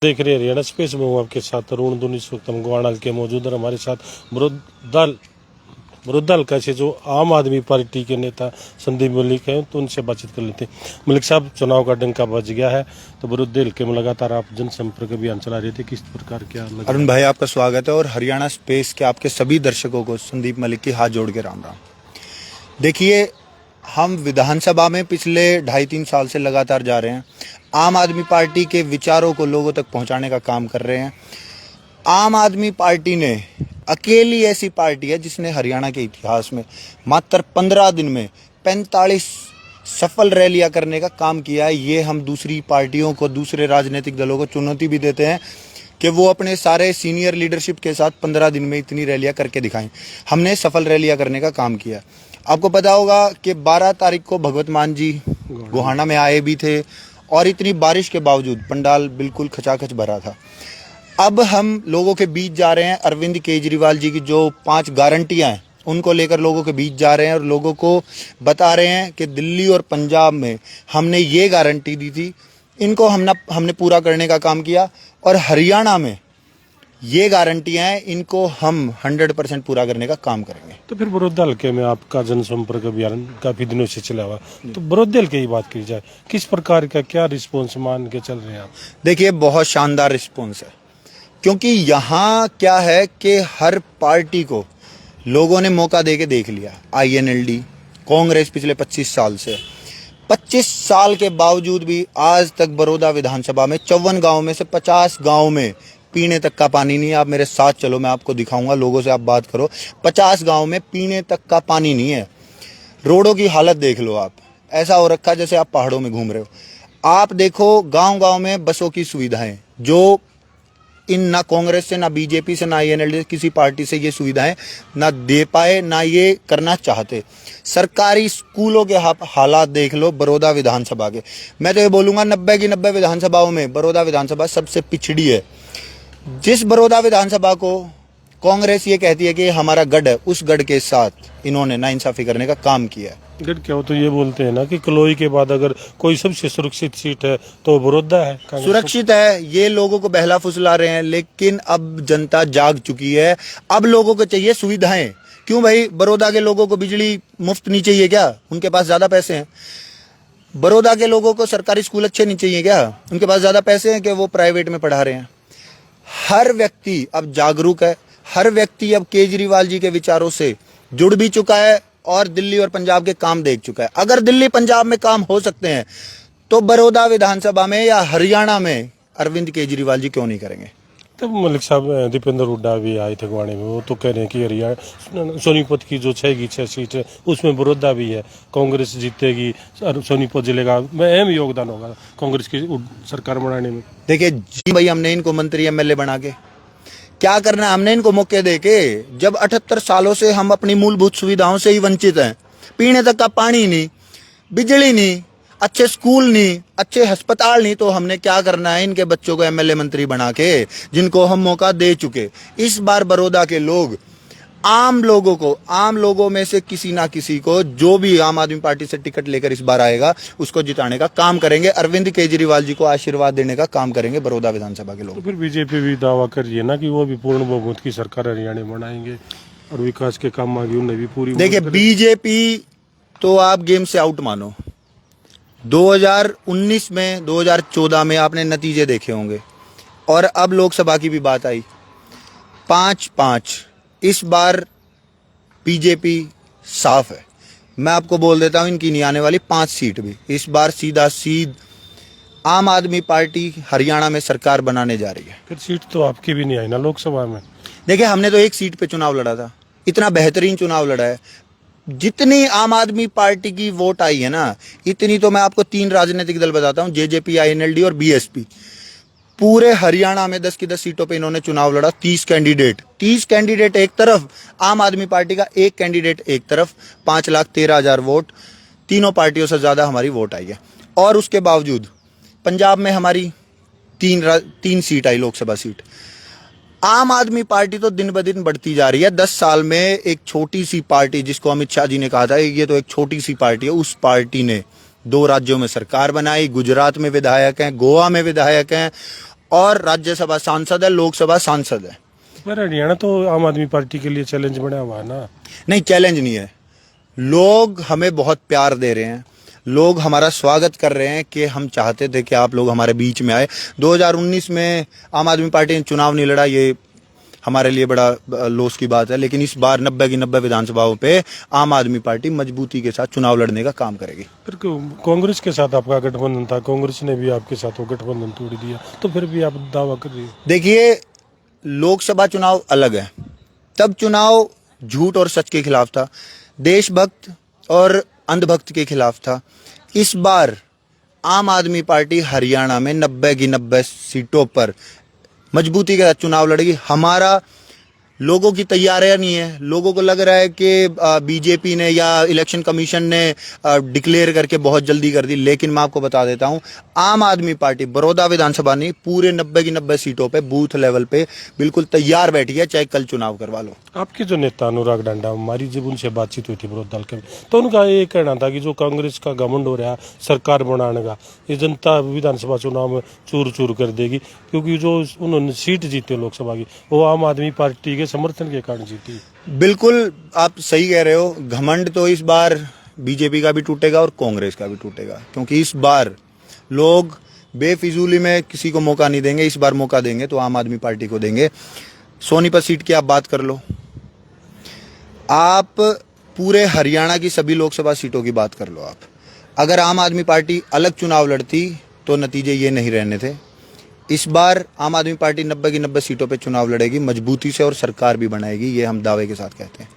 देख रहे हैं हरियाणा स्पेस में हूँ आपके साथ अरुण दुनी सुक्तम गोवाड़ाल के मौजूद और हमारे साथ मुरुद्दल का से जो आम आदमी पार्टी के नेता संदीप मलिक हैं, तो उनसे बातचीत कर लेते हैं। मलिक साहब, चुनाव का डंका बज गया है, तो मुरुद्दल के में लगातार आप जनसंपर्क अभियान चला रहे थे, किस प्रकार क्या लगा? अरुण भाई, आपका स्वागत है और हरियाणा स्पेस के आपके सभी दर्शकों को संदीप मलिक की हाथ जोड़ के राम राम। देखिए, हम विधानसभा में पिछले 2.5-3 साल से लगातार जा रहे हैं। आम आदमी पार्टी के विचारों को लोगों तक पहुंचाने का काम कर रहे हैं। आम आदमी पार्टी ने अकेली ऐसी पार्टी है जिसने हरियाणा के इतिहास में मात्र 15 दिन में 45 सफल रैलियां करने का काम किया है। ये हम दूसरी पार्टियों को, दूसरे राजनीतिक दलों को चुनौती भी देते हैं कि वो अपने सारे सीनियर लीडरशिप के साथ 15 दिन में इतनी रैलियां करके दिखाएं। हमने सफल रैलियां करने का काम किया। आपको पता होगा कि 12 तारीख को भगवत मान जी गोहाना में आए भी थे और इतनी बारिश के बावजूद पंडाल बिल्कुल खचाखच भरा था। अब हम लोगों के बीच जा रहे हैं। अरविंद केजरीवाल जी की जो 5 गारंटियां हैं उनको लेकर लोगों के बीच जा रहे हैं और लोगों को बता रहे हैं कि दिल्ली और पंजाब में हमने ये गारंटी दी थी, इनको हमने पूरा करने का काम किया और हरियाणा में ये गारंटियां हैं, इनको हम 100% पूरा करने का काम करेंगे। तो फिर बड़ौदा हल्के में आपका जनसंपर्क अभियान काफी दिनों से चला हुआ, तो बड़ौदा हल्के की बात की जाए, किस प्रकार का क्या रिस्पॉन्स मान के चल रहे हैं आप? देखिए, बहुत शानदार रिस्पॉन्स है, क्योंकि यहाँ क्या है कि हर पार्टी को लोगों ने मौका दे के देख लिया। INLD, कांग्रेस पिछले 25 साल से 25 साल के बावजूद भी आज तक बड़ौदा विधानसभा में 54 गांव में से 50 गांव में पीने तक का पानी नहीं है। आप मेरे साथ चलो, मैं आपको दिखाऊंगा, लोगों से आप बात करो। 50 गांव में पीने तक का पानी नहीं है। रोडों की हालत देख लो आप, ऐसा हो रखा जैसे आप पहाड़ों में घूम रहे हो। आप देखो, गांव गांव में बसों की सुविधाएं, जो ना कांग्रेस से, ना बीजेपी से, ना INLD किसी पार्टी से ये सुविधाएं ना दे पाए, ना ये करना चाहते। सरकारी स्कूलों के हालात देख लो बड़ौदा विधानसभा के। मैं तो ये बोलूंगा 90 की 90 विधानसभाओं में बड़ौदा विधानसभा सबसे पिछड़ी है। जिस बड़ौदा विधानसभा को कांग्रेस ये कहती है कि हमारा गढ़ है, उस गढ़ के साथ इन्होंने नाइंसाफी करने का काम किया है। गढ़ क्या हो, तो ये बोलते हैं ना कि कलोई के बाद अगर कोई सबसे सुरक्षित सीट है तो बड़ौदा है। सुरक्षित है, ये लोगों को बहला फुसला रहे हैं, लेकिन अब जनता जाग चुकी है। अब लोगों को चाहिए सुविधाएं। क्यों भाई, बड़ौदा के लोगों को बिजली मुफ्त नहीं चाहिए क्या? उनके पास ज्यादा पैसे हैं। बड़ौदा के लोगों को सरकारी स्कूल अच्छे नहीं चाहिए क्या? उनके पास ज्यादा पैसे हैं कि वो प्राइवेट में पढ़ा रहे हैं। हर व्यक्ति अब जागरूक है। हर व्यक्ति अब केजरीवाल जी के विचारों से जुड़ भी चुका है और दिल्ली और पंजाब के काम देख चुका है। अगर दिल्ली पंजाब में काम हो सकते हैं तो बड़ौदा विधानसभा में या हरियाणा में अरविंद केजरीवाल जी क्यों नहीं करेंगे? तब मलिक साहब, दीपेंद्र हुड्डा भी आए थे गुवाड़े में, वो तो कह रहे हैं कि हरियाणा सोनीपत की जो 6 सीट है उसमें बड़ौदा भी है, कांग्रेस जीतेगी, सोनीपत जिले का अहम योगदान होगा कांग्रेस की सरकार बनाने में। देखिए जी भाई, हमने इनको मंत्री MLA बना के क्या करना है? हमने इनको मौके दे के, जब 78 सालों से हम अपनी मूलभूत सुविधाओं से ही वंचित हैं, पीने तक का पानी नहीं, बिजली नहीं, अच्छे स्कूल नहीं, अच्छे अस्पताल नहीं, तो हमने क्या करना है? इनके बच्चों को MLA मंत्री बना के, जिनको हम मौका दे चुके। इस बार बड़ौदा के लोग आम लोगों में से किसी ना किसी को, जो भी आम आदमी पार्टी से टिकट लेकर इस बार आएगा, उसको जिताने का काम करेंगे। अरविंद केजरीवाल जी को आशीर्वाद देने का काम करेंगे बड़ौदा विधानसभा के लोग। तो फिर बीजेपी भी दावा कर रही है ना कि वो भी पूर्ण बहुमत की सरकार हरियाणा में बनाएंगे और विकास के काम आगे उन्हें भी पूरी। देखिए, बीजेपी तो आप गेम से आउट मानो। 2019 में, 2014 में आपने नतीजे देखे होंगे, और अब लोकसभा की भी बात आई, 5-5। इस बार बीजेपी साफ है। मैं आपको बोल देता हूं, इनकी नहीं आने वाली 5 सीट भी। इस बार सीधा आम आदमी पार्टी हरियाणा में सरकार बनाने जा रही है। फिर सीट तो आपकी भी नहीं आई ना लोकसभा में। देखिए, हमने तो एक सीट पे चुनाव लड़ा था, इतना बेहतरीन चुनाव लड़ा है। जितनी आम आदमी पार्टी की वोट आई है ना, इतनी तो मैं आपको 3 राजनीतिक दल बताता हूं, JJP, INLD और BSP। पूरे हरियाणा में 10 की 10 सीटों पे इन्होंने चुनाव लड़ा। 30 कैंडिडेट एक तरफ, आम आदमी पार्टी का एक कैंडिडेट एक तरफ, 5,13,000 वोट। तीनों पार्टियों से ज्यादा हमारी वोट आई है। और उसके बावजूद पंजाब में हमारी 3 सीट आई, लोकसभा सीट। आम आदमी पार्टी तो दिन ब दिन बढ़ती जा रही है। 10 साल में एक छोटी सी पार्टी, जिसको अमित शाह जी ने कहा था ये तो एक छोटी सी पार्टी है, उस पार्टी ने 2 राज्यों में सरकार बनाई, गुजरात में विधायक हैं, गोवा में विधायक हैं, और राज्यसभा सांसद है, लोकसभा सांसद है। पर हरियाणा तो आम आदमी पार्टी के लिए चैलेंज बना हुआ है ना। नहीं, चैलेंज नहीं है। लोग हमें बहुत प्यार दे रहे हैं, लोग हमारा स्वागत कर रहे हैं कि हम चाहते थे कि आप लोग हमारे बीच में आए। 2019 में आम आदमी पार्टी ने चुनाव नहीं लड़ा, ये हमारे लिए बड़ा लॉस की बात है, लेकिन इस बार 90 की 90 विधानसभाओं पे आम आदमी पार्टी मजबूती के साथ चुनाव लड़ने का काम करेगी। फिर कांग्रेस के साथ आपका गठबंधन था, कांग्रेस ने भी आपके साथ वो गठबंधन तोड़ दिया, तो फिर भी आप दावा कर रही हो। देखिए, लोकसभा चुनाव अलग है। तब चुनाव झूठ और सच के खिलाफ था, देशभक्त और अंधभक्त के खिलाफ था। इस बार आम आदमी पार्टी हरियाणा में 90 की 90 सीटों पर मजबूती के साथ चुनाव लड़ेगी। हमारा लोगों की तैयारियां नहीं है। लोगों को लग रहा है कि बीजेपी ने या इलेक्शन कमीशन ने डिक्लेयर करके बहुत जल्दी कर दी, लेकिन मैं आपको बता देता हूं, आम आदमी पार्टी बड़ौदा विधानसभा नहीं, पूरे 90 की 90 सीटों पे बूथ लेवल पे बिल्कुल तैयार बैठी है, चाहे कल चुनाव करवा लो। आपके जो नेता अनुराग डांडा, हमारी जब उनसे बातचीत हुई थी बड़ौदा हल्के में, तो उनका ये कहना था कि जो कांग्रेस का घमंड हो रहा है सरकार बनाने का, ये जनता विधानसभा चुनाव में चूर चूर कर देगी, क्योंकि जो उन्होंने सीट जीती लोकसभा की वो आम आदमी पार्टी के समर्थन के कारण जीती। बिल्कुल आप सही कह रहे हो। घमंड तो इस बार बीजेपी का भी टूटेगा और कांग्रेस का भी टूटेगा, क्योंकि इस बार लोग बेफिजूली में किसी को मौका नहीं देंगे। इस बार मौका देंगे तो आम आदमी पार्टी को देंगे। सोनीपत सीट की आप बात कर लो, आप पूरे हरियाणा की सभी लोकसभा सीटों की बात कर लो। आप अगर आम आदमी पार्टी अलग चुनाव लड़ती तो नतीजे ये नहीं रहने थे। इस बार आम आदमी पार्टी 90 की 90 सीटों पे चुनाव लड़ेगी मजबूती से और सरकार भी बनाएगी, ये हम दावे के साथ कहते हैं।